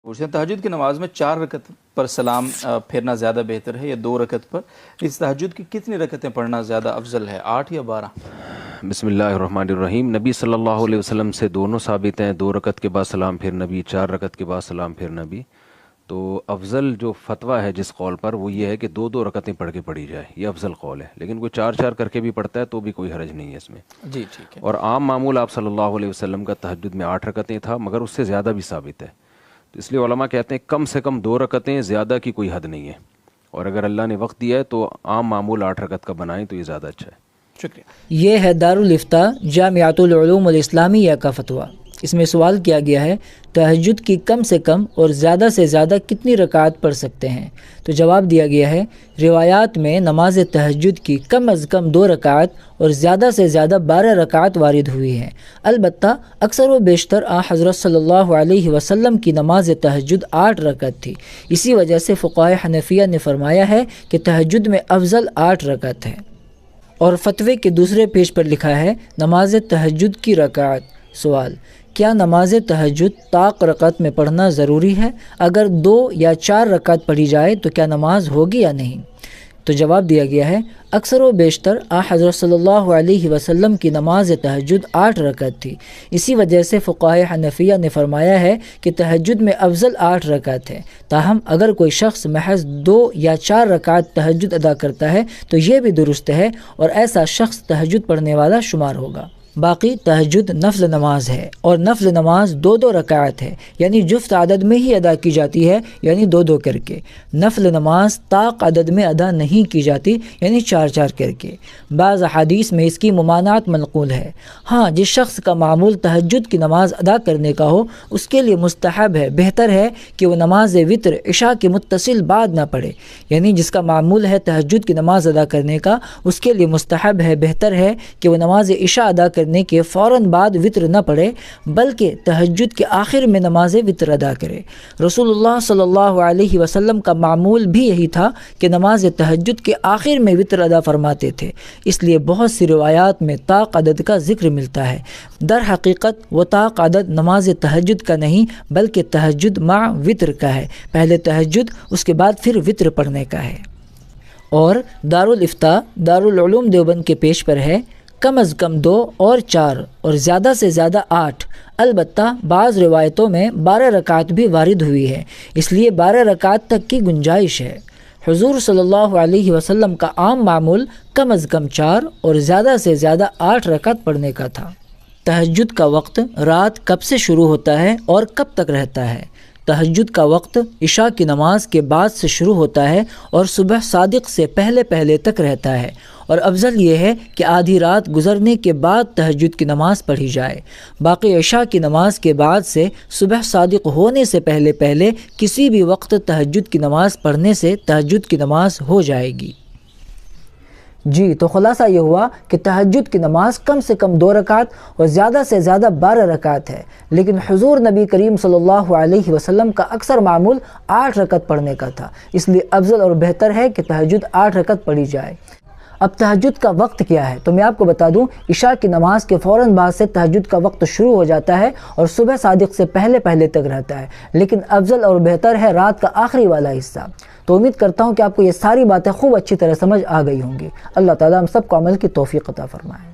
پوچھتے ہیں تہجد کی نماز میں 4 رکعت پر سلام پھیرنا زیادہ بہتر ہے یا 2 رکعت پر؟ اس تہجد کی کتنی رکعتیں پڑھنا زیادہ افضل ہے، 8 یا 12؟ بسم اللہ الرحمن الرحیم۔ نبی صلی اللہ علیہ وسلم سے دونوں ثابت ہیں، 2 رکعت کے بعد سلام پھیرنا بھی، 4 رکعت کے بعد سلام پھیرنا بھی۔ تو افضل جو فتویٰ ہے جس قول پر وہ یہ ہے کہ 2 رکعتیں پڑھ کے پڑھی جائے، یہ افضل قول ہے۔ لیکن کوئی 4 کر کے بھی پڑھتا ہے تو بھی کوئی حرج نہیں ہے اس میں۔ جی ٹھیک ہے۔ اور عام معمول آپ صلی اللہ علیہ وسلم کا تہجد میں 8 رکعتیں تھا، مگر اس سے زیادہ بھی ثابت ہے۔ تو اس لیے علماء کہتے ہیں کم سے کم 2 رکعتیں، زیادہ کی کوئی حد نہیں ہے۔ اور اگر اللہ نے وقت دیا ہے تو عام معمول 8 رکعت کا بنائیں تو یہ زیادہ اچھا ہے۔ شکریہ۔ یہ ہے دارالفتاء جامعۃ العلوم الاسلامیہ کا فتویٰ۔ اس میں سوال کیا گیا ہے تہجد کی کم سے کم اور زیادہ سے زیادہ کتنی رکعات پڑھ سکتے ہیں؟ تو جواب دیا گیا ہے روایات میں نماز تہجد کی کم از کم 2 رکعات اور زیادہ سے زیادہ 12 رکعات وارد ہوئی ہیں۔ البتہ اکثر و بیشتر حضرت صلی اللہ علیہ وسلم کی نماز تہجد 8 رکعت تھی۔ اسی وجہ سے فقہائے حنفیہ نے فرمایا ہے کہ تہجد میں افضل 8 رکعت ہے۔ اور فتوے کے دوسرے پیج پر لکھا ہے نماز تہجد کی رکعت۔ سوال: کیا نماز تہجد طاق رکعت میں پڑھنا ضروری ہے؟ اگر 2 یا 4 رکعت پڑھی جائے تو کیا نماز ہوگی یا نہیں؟ تو جواب دیا گیا ہے اکثر و بیشتر حضرت صلی اللہ علیہ وسلم کی نماز تہجد 8 رکعت تھی۔ اسی وجہ سے فقہائے حنفیہ نے فرمایا ہے کہ تہجد میں افضل 8 رکعت ہے۔ تاہم اگر کوئی شخص محض 2 یا 4 رکعت تہجد ادا کرتا ہے تو یہ بھی درست ہے اور ایسا شخص تہجد پڑھنے والا شمار ہوگا۔ باقی تہجد نفل نماز ہے اور نفل نماز 2 رکعت ہے، یعنی جفت عدد میں ہی ادا کی جاتی ہے، یعنی 2 کر کے۔ نفل نماز طاق عدد میں ادا نہیں کی جاتی، یعنی 4 کر کے۔ بعض احادیث میں اس کی ممانعت منقول ہے۔ ہاں، جس شخص کا معمول تہجد کی نماز ادا کرنے کا ہو اس کے لیے مستحب ہے، بہتر ہے کہ وہ نماز وتر عشاء کے متصل بعد نہ پڑھے۔ یعنی جس کا معمول ہے تہجد کی نماز ادا کرنے کا، اس کے لیے مستحب ہے، بہتر ہے کہ وہ نماز عشاء ادا کرنے کے فوراً بعد وتر نہ پڑھے، بلکہ تہجد کے آخر میں نماز وتر ادا کرے۔ رسول اللہ صلی اللہ علیہ وسلم کا معمول بھی یہی تھا کہ نماز تہجد کے آخر میں وتر ادا فرماتے تھے، اس لیے بہت سی روایات میں طاق عدد کا ذکر ملتا ہے۔ در حقیقت وہ طاق عدد نماز تہجد کا نہیں بلکہ تہجد مع وتر کا ہے، پہلے تہجد اس کے بعد پھر وتر پڑھنے کا ہے۔ اور دارالفتاء دارالعلوم دیوبند کے پیج پر ہے کم از کم 2 اور 4 اور زیادہ سے زیادہ 8۔ البتہ بعض روایتوں میں 12 رکعت بھی وارد ہوئی ہے، اس لیے 12 رکعت تک کی گنجائش ہے۔ حضور صلی اللہ علیہ وسلم کا عام معمول کم از کم 4 اور زیادہ سے زیادہ 8 رکعت پڑھنے کا تھا۔ تہجد کا وقت رات کب سے شروع ہوتا ہے اور کب تک رہتا ہے؟ تہجد کا وقت عشاء کی نماز کے بعد سے شروع ہوتا ہے اور صبح صادق سے پہلے تک رہتا ہے، اور افضل یہ ہے کہ آدھی رات گزرنے کے بعد تہجد کی نماز پڑھی جائے۔ باقی عشاء کی نماز کے بعد سے صبح صادق ہونے سے پہلے کسی بھی وقت تہجد کی نماز پڑھنے سے تہجد کی نماز ہو جائے گی۔ جی، تو خلاصہ یہ ہوا کہ تہجد کی نماز کم سے کم 2 رکعت اور زیادہ سے زیادہ 12 رکعت ہے، لیکن حضور نبی کریم صلی اللہ علیہ وسلم کا اکثر معمول 8 رکعت پڑھنے کا تھا، اس لیے افضل اور بہتر ہے کہ تہجد 8 رکعت پڑھی جائے۔ اب تہجد کا وقت کیا ہے تو میں آپ کو بتا دوں، عشاء کی نماز کے فوراً بعد سے تہجد کا وقت شروع ہو جاتا ہے اور صبح صادق سے پہلے تک رہتا ہے، لیکن افضل اور بہتر ہے رات کا آخری والا حصہ۔ تو امید کرتا ہوں کہ آپ کو یہ ساری باتیں خوب اچھی طرح سمجھ آ گئی ہوں گی۔ اللہ تعالیٰ ہم سب کو عمل کی توفیق عطا فرمائے۔